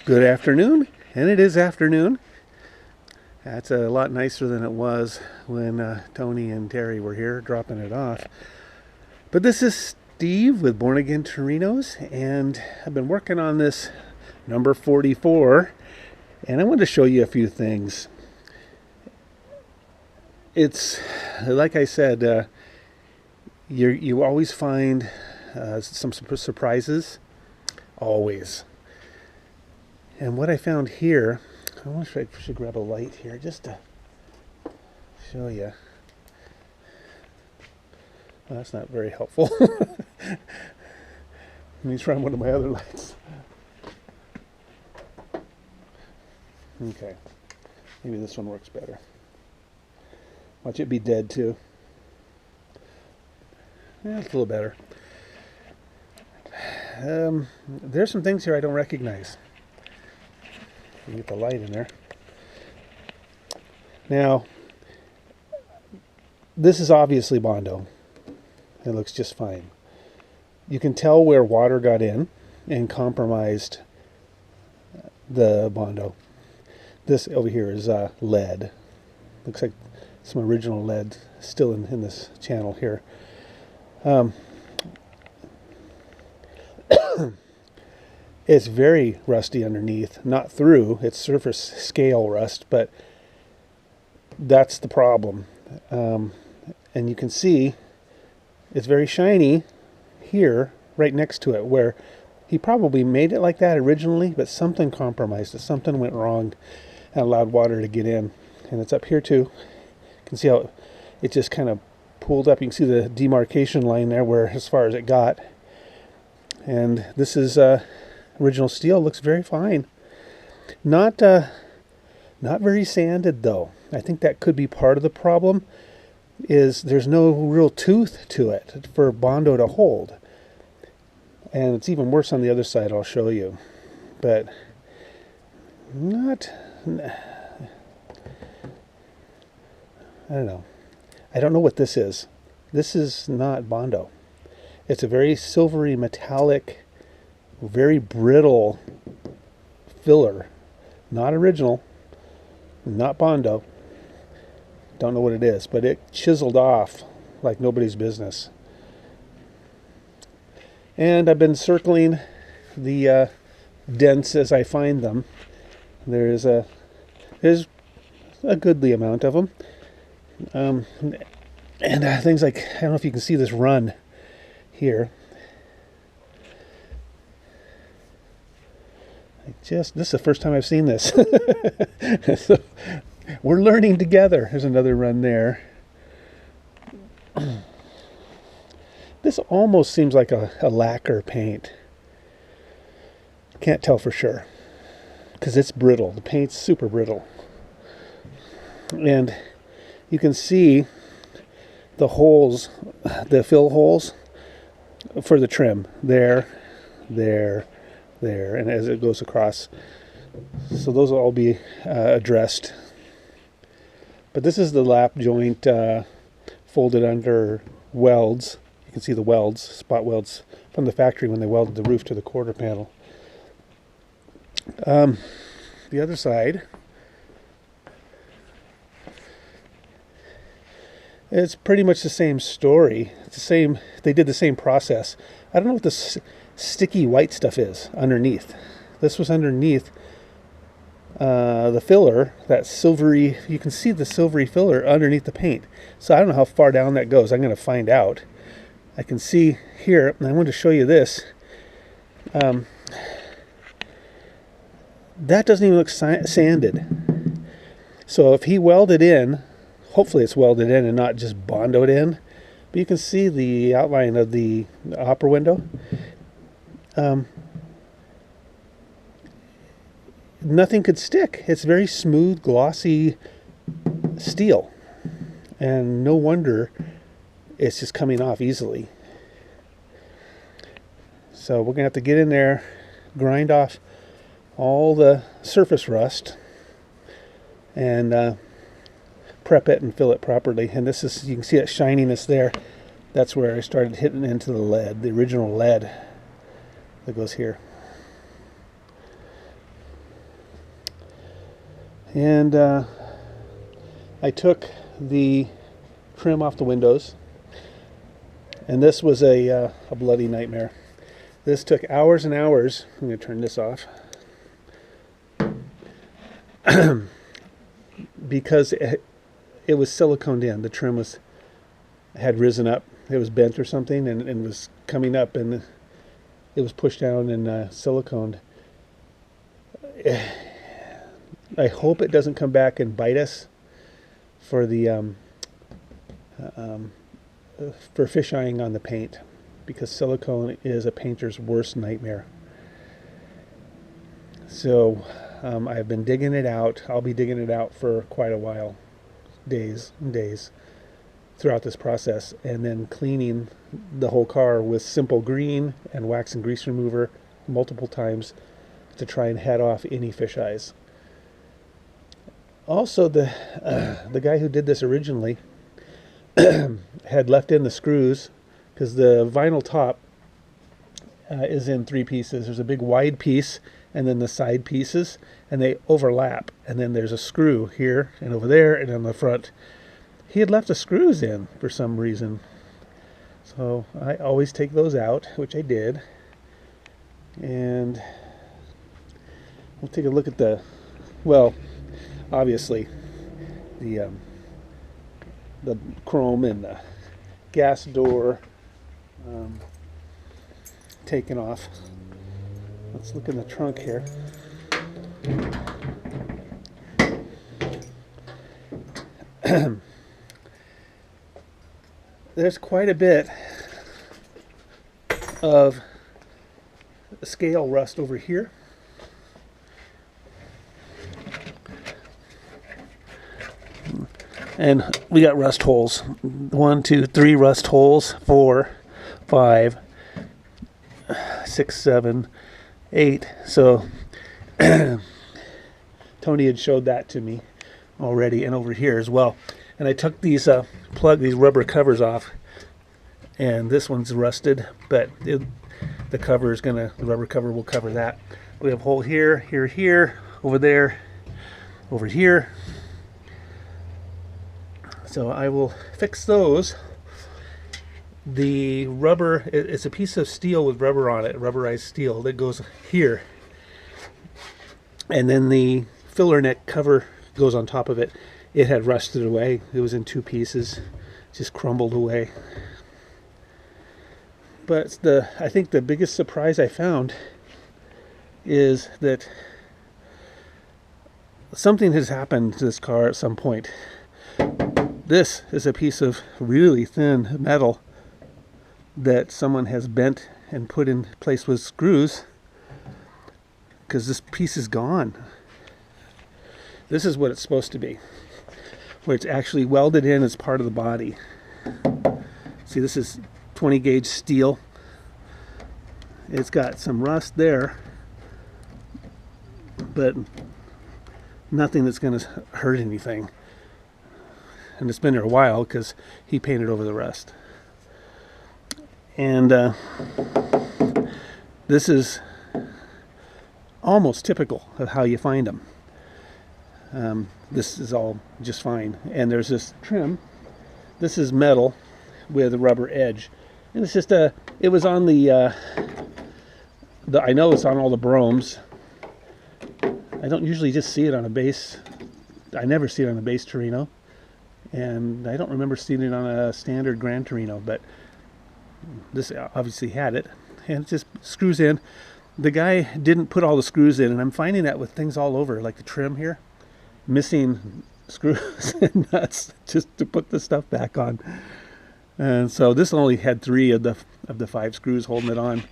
Good afternoon, and it is afternoon. That's a lot nicer than it was when Tony and Terry were here dropping it off. But this is Steve with Born Again Torinos, and I've been working on this number 44, and I wanted to show you a few things. It's, like I said, you always find some surprises, always. And what I found here, I wonder if I should grab a light here just to show you. Well, that's not very helpful. Let me try one of my other lights. Okay, maybe this one works better. Watch it be dead too. Yeah, it's a little better. There's some things here I don't recognize. Get the light in there. Now, this is obviously Bondo. It looks just fine. You can tell where water got in and compromised the Bondo. This over here is lead. Looks like some original lead still in this channel here. It's very rusty underneath, not through, it's surface scale rust, but that's the problem. And you can see it's very shiny here, right next to it, where he probably made it like that originally, but something compromised it, something went wrong and allowed water to get in. And it's up here too. You can see how it just kind of pulled up. You can see the demarcation line there where as far as it got. And this is original steel, looks very fine. Not very sanded though. I think that could be part of the problem, is there's no real tooth to it for Bondo to hold. And it's even worse on the other side, I'll show you. But not, I don't know. I don't know what this is. This is not Bondo. It's a very silvery metallic, very brittle filler. Not original, not Bondo. Don't know what it is, but it chiseled off like nobody's business. And I've been circling the dents as I find them. There's a goodly amount of them. And things like, I don't know if you can see this run here. This is the first time I've seen this. So we're learning together. There's another run there. This almost seems like a lacquer paint. Can't tell for sure because it's brittle. The paint's super brittle. And you can see the holes, the fill holes for the trim. There, and as it goes across. So those will all be addressed. But this is the lap joint folded under welds. You can see the welds, spot welds from the factory when they welded the roof to the quarter panel. The other side, it's pretty much the same story. It's the same. They did the same process. I don't know what this sticky white stuff is underneath. This was underneath the filler, that silvery, you can see the silvery filler underneath the paint. So I don't know how far down that goes. I'm going to find out. I can see here, and I want to show you this. That doesn't even look sanded. So if he welded in, hopefully it's welded in and not just Bondoed in, but you can see the outline of the upper window. Nothing could stick. It's very smooth, glossy steel, and no wonder it's just coming off easily. So we're gonna have to get in there, grind off all the surface rust, and prep it and fill it properly. And this is, you can see that shininess there. That's where I started hitting into the lead, the original lead that goes here. And I took the trim off the windows, and this was a bloody nightmare. This took hours and hours. I'm going to turn this off. Because it was siliconed in. The trim had risen up. It was bent or something, and was coming up, and it was pushed down and siliconed. I hope it doesn't come back and bite us for the for fish-eyeing on the paint, because silicone is a painter's worst nightmare. So I've been digging it out. I'll be digging it out for quite a while, days and days throughout this process, and then cleaning the whole car with simple green and wax and grease remover multiple times to try and head off any fish eyes. Also, the guy who did this originally had left in the screws, because the vinyl top is in 3 pieces. There's a big wide piece and then the side pieces, and they overlap, and then there's a screw here and over there and on the front. He had left the screws in for some reason, so I always take those out, which I did. And we'll take a look at the, well, obviously the chrome and the gas door taken off. Let's look in the trunk here. There's quite a bit of scale rust over here. And we got rust holes. 1, 2, 3 rust holes. 4, 5, 6, 7, 8. So Tony had showed that to me already, and over here as well. And I took these these rubber covers off, and this one's rusted, but the rubber cover will cover that. We have a hole here, here, here, over there, over here. So I will fix those. The rubber, it's a piece of steel with rubber on it, rubberized steel that goes here. And then the filler neck cover goes on top of it. It had rusted away. It was in 2 pieces, just crumbled away. But I think the biggest surprise I found is that something has happened to this car at some point. This is a piece of really thin metal that someone has bent and put in place with screws, because this piece is gone. This is what it's supposed to be, where it's actually welded in as part of the body. See, this is 20 gauge steel. It's got some rust there, but nothing that's going to hurt anything. And it's been there a while because he painted over the rust. And this is almost typical of how you find them. This is all just fine. And there's this trim. This is metal with a rubber edge. And it's just it was on the I know it's on all the bromes. I don't usually just see it on a base. I never see it on a base Torino. And I don't remember seeing it on a standard Gran Torino, but this obviously had it. And it just screws in. The guy didn't put all the screws in, and I'm finding that with things all over, like the trim here, missing screws and nuts just to put the stuff back on. And so this only had 3 of the 5 screws holding it on.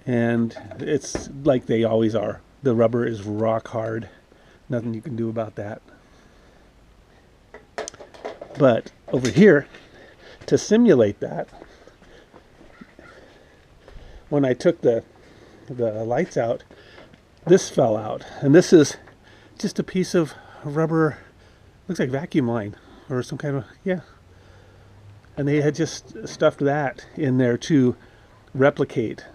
And it's like they always are. The rubber is rock hard. Nothing you can do about that. But over here, to simulate that, when I took the lights out, this fell out. And this is just a piece of rubber, looks like vacuum line or some kind of, yeah. And they had just stuffed that in there to replicate.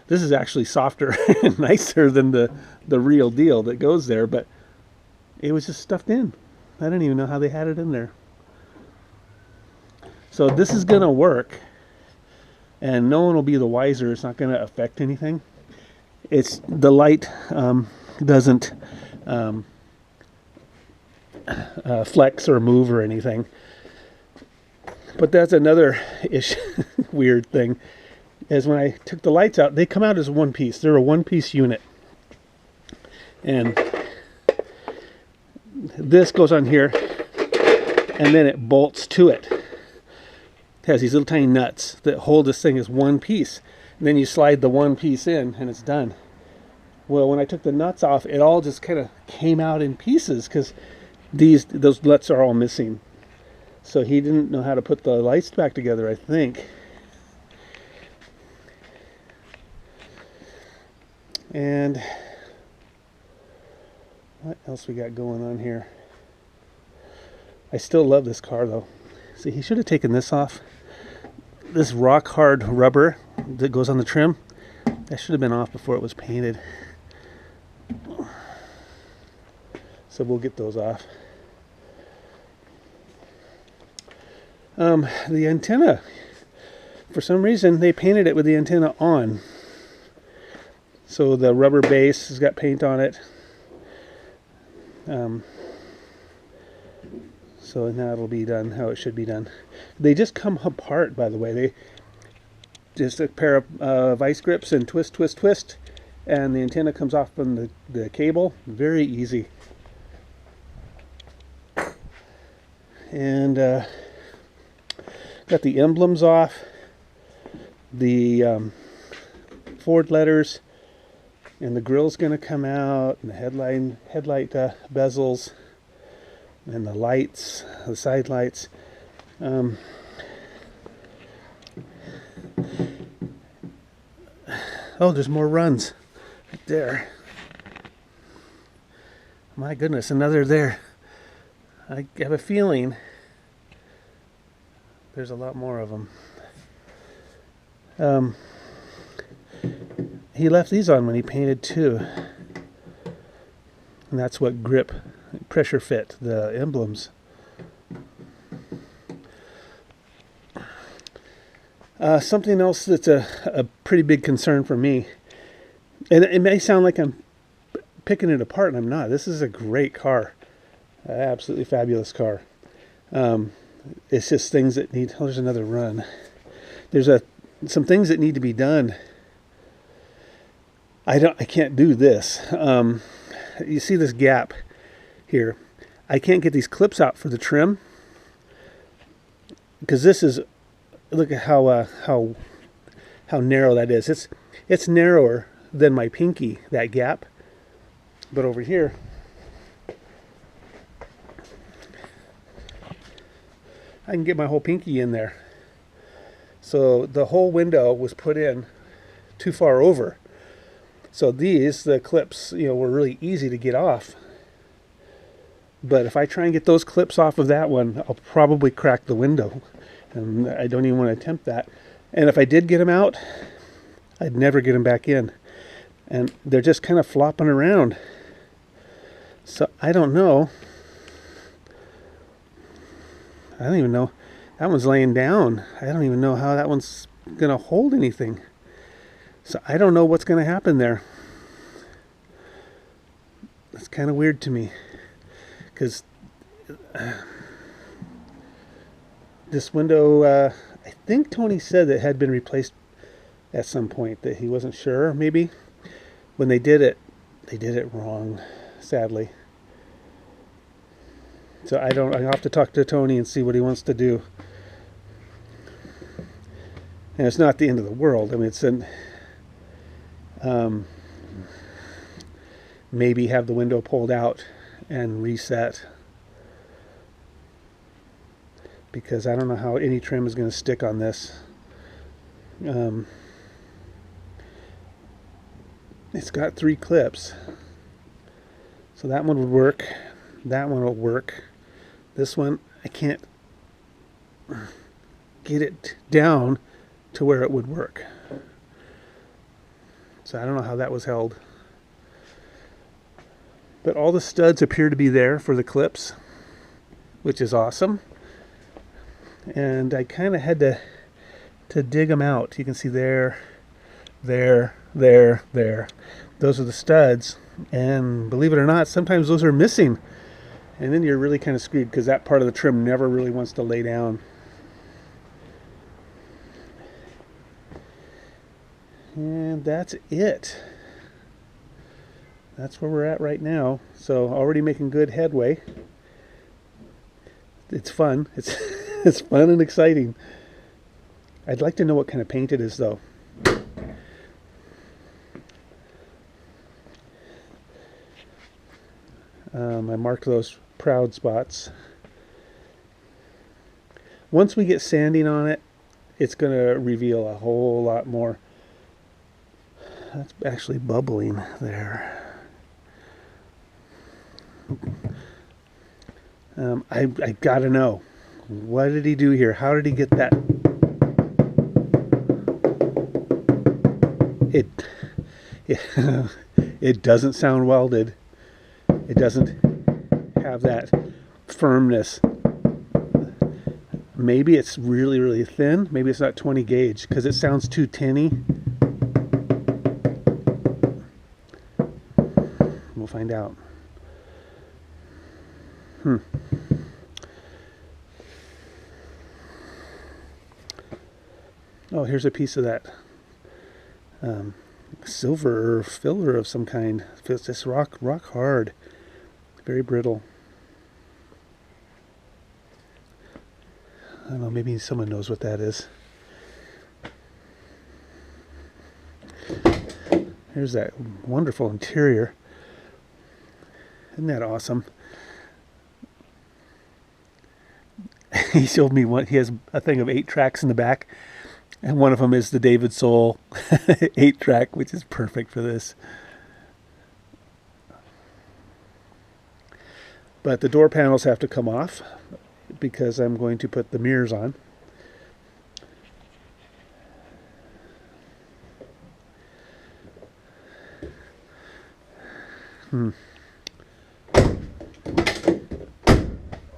This is actually softer and nicer than the real deal that goes there, but It was just stuffed in. I don't even know how they had it in there. So this is gonna work, and no one will be the wiser. It's not gonna affect anything. It's the light doesn't flex or move or anything. But that's another issue, weird thing, is when I took the lights out, they come out as one piece. They're a one-piece unit. And this goes on here, and then it bolts to it. It has these little tiny nuts that hold this thing as one piece. And then you slide the one piece in, and it's done. Well, when I took the nuts off, it all just kind of came out in pieces because those nuts are all missing. So he didn't know how to put the lights back together, I think. And what else we got going on here? I still love this car though. See, he should have taken this off. This rock hard rubber that goes on the trim, that should have been off before it was painted. So we'll get those off. The antenna, for some reason they painted it with the antenna on. So the rubber base has got paint on it. So now it'll be done how it should be done. They just come apart, by the way. They just a pair of vice grips and twist, twist, twist, and the antenna comes off from the cable. Very easy. And got the emblems off, the Ford letters, and the grill's going to come out, and the headlight bezels, and the lights, the side lights. Oh, there's more runs right there. My goodness, another there. I have a feeling there's a lot more of them. He left these on when he painted too. And that's what pressure fit the emblems. Something else that's a pretty big concern for me, and it may sound like I'm picking it apart, and I'm not. This is a great car. Absolutely fabulous car. It's just things that need... Oh, there's another run. There's some things that need to be done. I can't do this. You see this gap here. I can't get these clips out for the trim because this is... Look at how narrow that is. It's narrower than my pinky, that gap. But over here, I can get my whole pinky in there. So the whole window was put in too far over. So the clips, were really easy to get off. But if I try and get those clips off of that one, I'll probably crack the window. And I don't even want to attempt that. And if I did get them out, I'd never get them back in. And they're just kind of flopping around. So I don't know. I don't even know. That one's laying down. I don't even know how that one's going to hold anything. So I don't know what's going to happen there. It's kind of weird to me. Because this window, I think Tony said that it had been replaced at some point, that he wasn't sure, maybe. When they did it wrong, sadly. So I have to talk to Tony and see what he wants to do. And it's not the end of the world. I mean, it's maybe have the window pulled out and reset. Because I don't know how any trim is going to stick on this. It's got 3 clips. So that one would work. That one will work. This one, I can't get it down to where it would work. So I don't know how that was held. But all the studs appear to be there for the clips, which is awesome. And I kind of had to dig them out. You can see there, there. Those are the studs. And believe it or not, sometimes those are missing. And then you're really kind of screwed because that part of the trim never really wants to lay down. And that's it. That's where we're at right now. So already making good headway. It's fun. It's fun and exciting. I'd like to know what kind of paint it is though. I marked those proud spots. Once we get sanding on it, it's going to reveal a whole lot more. That's actually bubbling there. I gotta know, what did he do here? How did he get that? It doesn't sound welded. It doesn't have that firmness. Maybe it's really, really thin. Maybe it's not 20 gauge because it sounds too tinny. We'll find out. Oh, here's a piece of that silver filler of some kind. Feels this rock hard, very brittle. I don't know, maybe someone knows what that is. Here's that wonderful interior. Isn't that awesome? He showed me one. He has a thing of 8 tracks in the back, and one of them is the David Soul 8-track, which is perfect for this. But the door panels have to come off because I'm going to put the mirrors on.